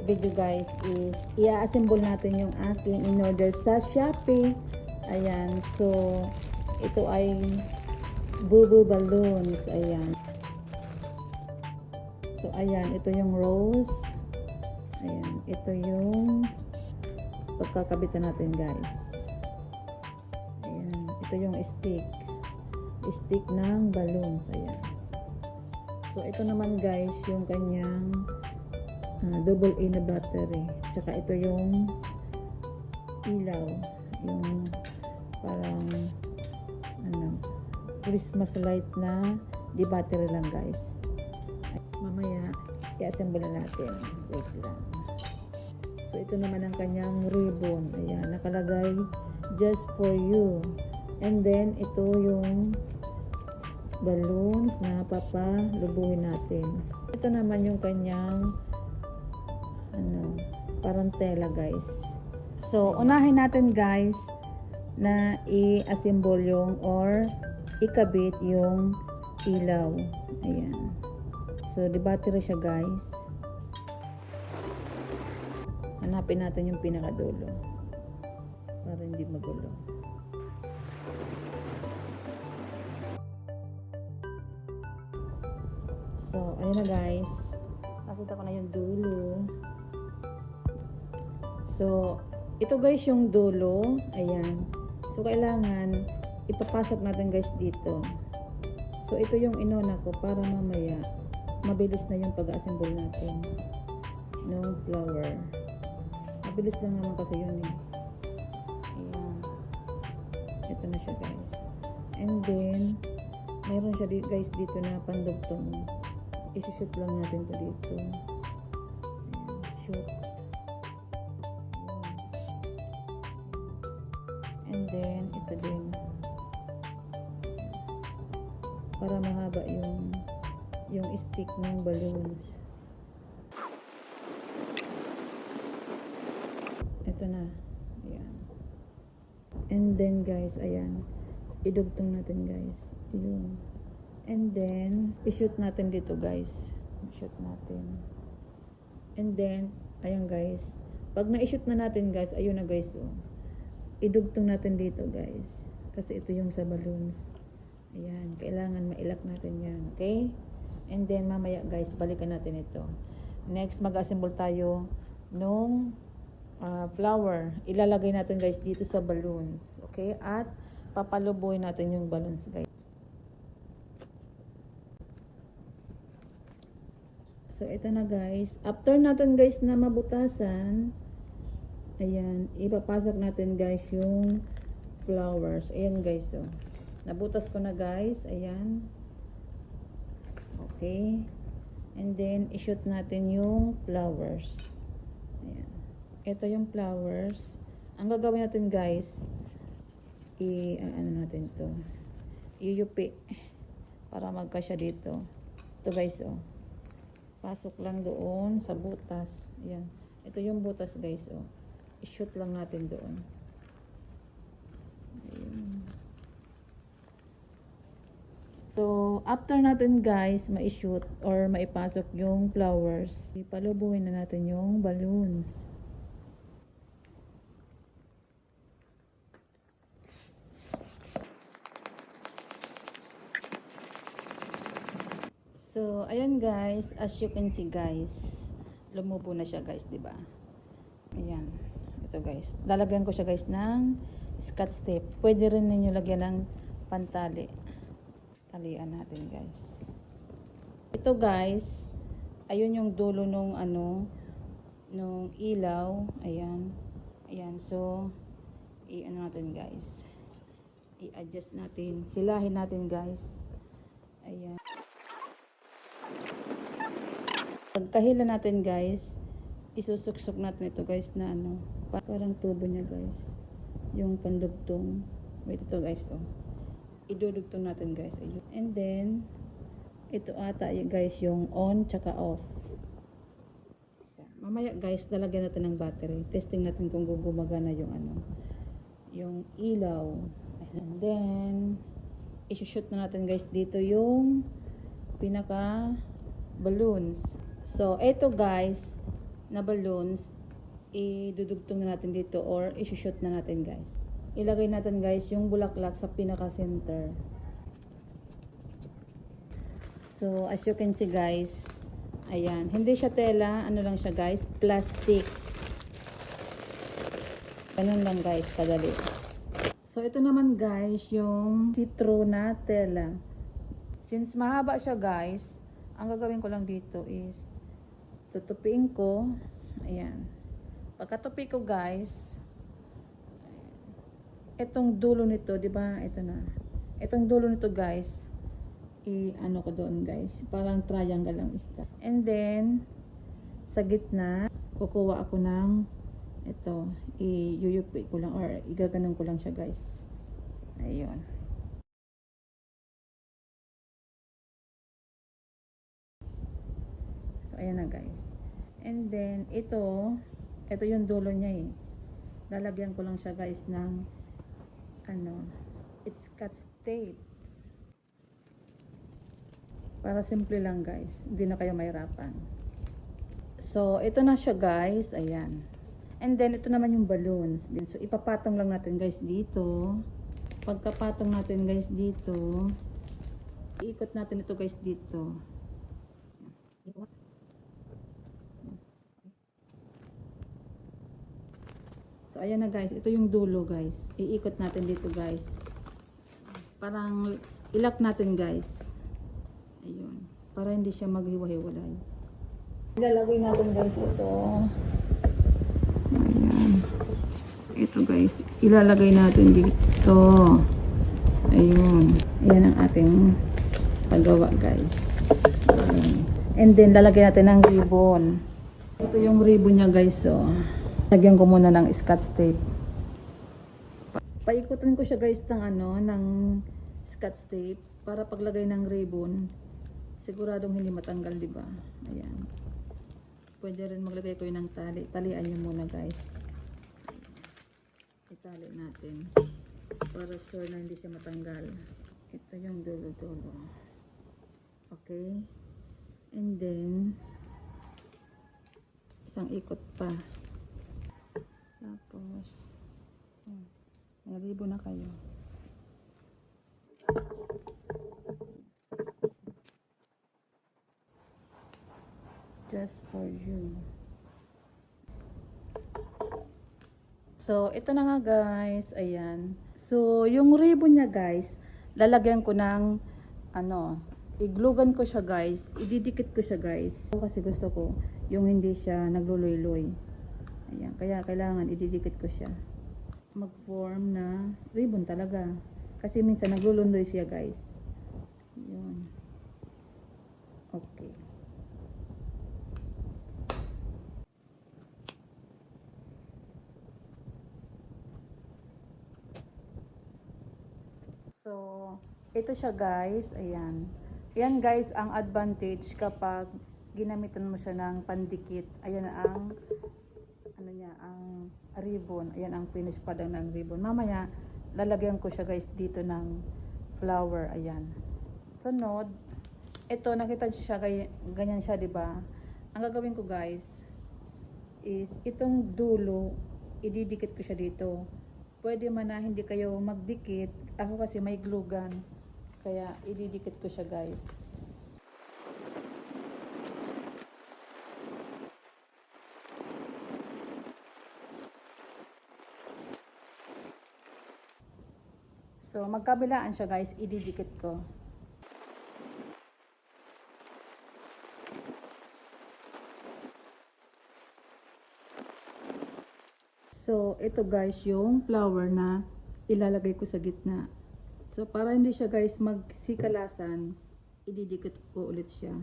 video guys is i-assemble natin yung aking in-order sa Shopee. Ayan, so ito ay Bubu balloons. Ayan. So ayan, ito yung rose. Ayan, ito yung pagkakabitan natin guys. Ayan, ito yung stick ng balloons. Ayan. So ito naman guys yung kanyang double A na battery. Tsaka ito yung ilaw, yung parang Christmas light na di battery lang guys. Mamaya i-assemble na natin. Wait lang. So ito naman ang kanyang ribbon. Ayan, nakalagay just for you. And then ito yung balloons na papalubuhin natin. Ito naman yung kanyang parang tela guys. So unahin natin guys na i-assemble yung or ikabit yung ilaw. Ayan. So di battery siya guys. Hanapin natin yung pinakadulo para hindi magulo. So ayun na guys, nakita ko na yung dulo. So ito guys yung dulo. Ayan. So kailangan ipapasok natin guys dito. So ito yung inuna ko para mamaya mabilis na yung pag-assemble natin ng flower. Mabilis lang naman kasi yun eh. Ayan. Ito na siya guys. And then mayroon siya guys dito na pandugtong. I-shoot lang natin to dito. Ayan. Shoot. And then ito din para mahaba yung stick ng balloons. Ito na. Ayan. And then guys, ayan, idugtong natin guys yun. And then i-shoot natin dito guys. I-shoot natin. And then ayan guys, pag na-shoot na natin guys, ayun na guys, oh, idugtong natin dito guys kasi ito yung sa balloons. Ayan, kailangan mailak natin yan, okay? And then mamaya guys, balikan natin ito. Next, mag-assemble tayo nung flower. Ilalagay natin guys dito sa balloons, okay? At papalubuhin natin yung balloons guys. So ito na guys, after natin guys na mabutasan, ayan, ipapasok natin guys yung flowers. Ayan guys, oh. Nabutas ko na guys. Ayan. Okay. And then, i-shoot natin yung flowers. Ayan. Ito yung flowers. Ang gagawin natin guys, ano natin to, iyupi para magkasya dito. Ito guys, oh. Pasok lang doon sa butas. Ayan. Ito yung butas guys, oh. I-shoot lang natin doon. Ayan. So, after natin guys ma-shoot or maipasok yung flowers, ipalubuhin na natin yung balloons. So, ayan guys, as you can see guys, lumubo na siya guys, 'di ba? Ayan. Ito guys. Lalagyan ko siya guys ng scotch tape. Pwede rin ninyo lagyan ng pantali. Talian natin guys. Ito guys, ayun yung dulo nung nung ilaw. Ayan. Ayan. So, i-ano natin guys. I-adjust natin. Hilahin natin guys. Ayan. Pagkahila natin guys, isusuksok natin ito guys na parang tubo niya guys. Yung pandugtong. Wait, ito guys, oh. Idudugtong natin guys. And then ito ata guys yung on tsaka off. Mamaya guys, lalagyan natin ng battery. Testing natin kung gumagana yung yung ilaw. And then i-shoot na natin guys dito yung pinaka balloons. So ito guys, na balloons, idudugtong na natin dito or i-shoot na natin guys. Ilagay natin guys yung bulaklak sa pinaka-center. So, as you can see guys, ayan. Hindi siya tela, ano lang siya guys, plastic. Ganun lang guys, kadali. So, ito naman guys, yung citro na tela. Since mahaba siya guys, ang gagawin ko lang dito is, tutupiin ko, ayan. Pagkatupi ko guys, itong dulo nito, di ba? Ito na. Itong dulo nito guys, ano ko doon guys, parang triangle lang isda. And then, sa gitna, kukuha ako ng ito, iyuyupi ko lang or igaganon ko lang siya guys. Ayun. So, ayan na guys. And then, ito yung dulo niya eh. Lalagyan ko lang siya guys ng it's Scotch tape. Para simple lang guys, hindi na kayo mahirapan. So, ito na siya guys, ayan. And then, ito naman yung balloons. So, ipapatong lang natin guys dito. Pagkapatong natin guys dito, iikot natin ito guys dito. So, ayan na guys, ito yung dulo guys. Iikot natin dito guys. Parang ilak natin guys. Ayun. Para hindi siya maghiwa-hiwalay. Ilalagay natin guys ito. Ayan. Ito guys. Ilalagay natin dito. Ayun. Ayan ang ating paggawa guys. Ayan. And then lalagyan natin ng ribbon. Ito yung ribbon niya guys. So, lagyan ko muna ng Scotch tape. Paikutin ko siya guys ng Scotch tape para paglagay ng ribbon siguradong hindi matanggal, di ba? Ayan. Pwede rin maglagay ko ng tali. Talian niyo muna, guys. Itali natin para sure na hindi siya matanggal. Ito yung dulo-dulo. Okay? And then isang ikot pa. Tapos may ribbon na kayo. Just for you. So, ito na nga guys. Ayan. So, yung ribbon niya guys, lalagyan ko ng iglugan ko siya guys. Ididikit ko siya guys. Kasi gusto ko yung hindi siya nagluloy-loy. Ayan. Kaya kailangan ididikit ko siya. Mag-form na ribbon talaga. Kasi minsan naglulundoy siya guys. Ayan. Okay. So, ito siya guys. Ayan. Ayan guys, ang advantage kapag ginamitan mo siya ng pandikit. Ayan ang ang ribbon. Ayan ang finish pa daw ng ribbon. Mamaya, lalagyan ko siya guys dito ng flower. Ayan. Sunod, ito nakita niyo siya ganyan siya, 'di ba? Ang gagawin ko guys is itong dulo ididikit ko siya dito. Pwede man na hindi kayo magdikit. Ako kasi may glue gun. Kaya ididikit ko siya guys. So magkabilaan siya guys, ididikit ko. So, ito guys yung flower na ilalagay ko sa gitna. So, para hindi siya guys magsikalasan, ididikit ko ulit siya.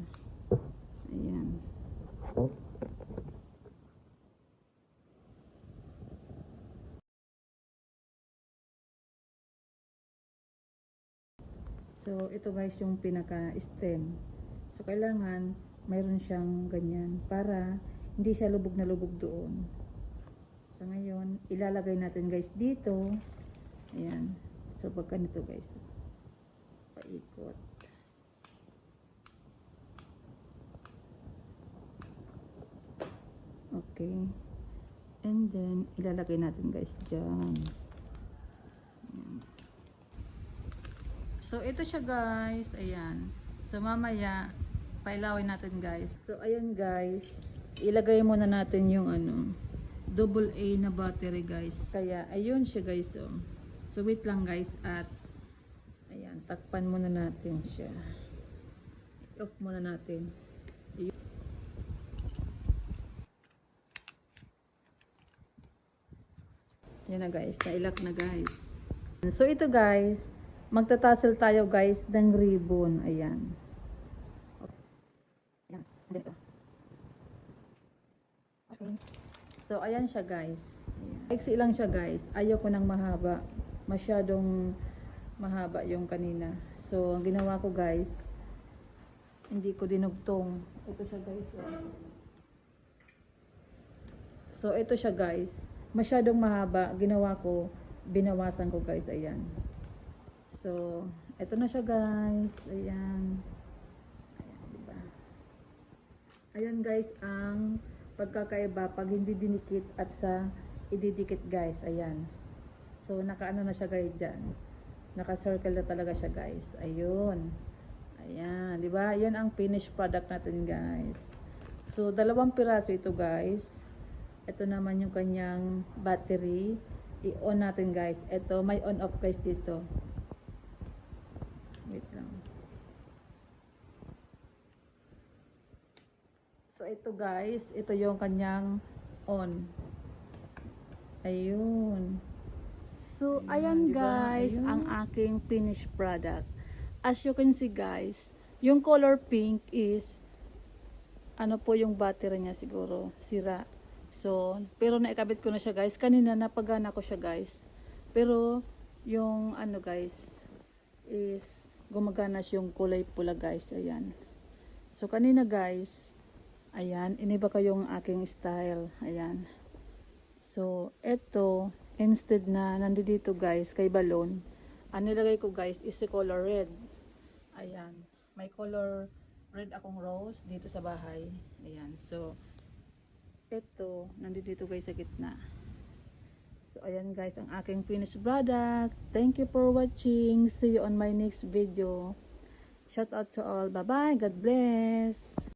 Ayan. So, ito guys yung pinaka-stem. So, kailangan mayroon siyang ganyan para hindi siya lubog na lubog doon. So, ngayon, ilalagay natin guys dito. Ayan. So, pag ganito guys. Paikot. Okay. And then, ilalagay natin guys dyan. Ayan. So, ito siya guys. Ayan. So, mamaya, pailawin natin guys. So, ayan guys. Ilagay muna natin yung ano, double A na battery guys. Kaya, ayun siya guys. Oh. So, wait lang guys. At, ayan, takpan muna natin siya. Off muna natin. Yan na guys, nailak na guys. So ito guys, magtatassel tayo guys ng ribbon. Ayan. Ayan, ganito. Okay. So ayan siya guys. Iksi lang siya guys. Ayoko nang mahaba. Masyadong mahaba yung kanina. So ang ginawa ko guys, hindi ko dinugtong. Ito siya guys. So ito siya guys. Masyadong mahaba, ginawa ko, binawasan ko guys, ayan. So, ito na siya guys, ayan. Ayan, diba? Ayan guys, ang pagkakaiba pag hindi dinikit at sa ididikit guys, ayan. So, nakaano na siya guys dyan. Naka-circle na talaga siya guys, ayun. Ayan, diba? Yan ang finished product natin guys. So, 2 piraso ito guys. Ito naman yung kanyang battery. I-on natin guys. Ito, may on-off guys dito. Wait lang. So, ito guys. Ito yung kanyang on. Ayun. So, ayan diba? guys, Ayun. ang aking finished product. As you can see guys, yung color pink is ano po yung battery niya siguro, sira. So, pero naikabit ko na siya guys. Kanina napagana ko siya guys. Pero, yung ano guys, is gumagana yung kulay pula guys. Ayan. So, kanina guys, ayan, iniba ko yung aking style. Ayan. So, eto, instead na nandito guys, kay balon, ang nilagay ko guys is si color red. Ayan. May color red akong rose dito sa bahay. Ayan. So, ito, nandito guys sa gitna. So, ayan guys, ang aking finished product. Thank you for watching. See you on my next video. Shout out to all. Bye-bye. God bless.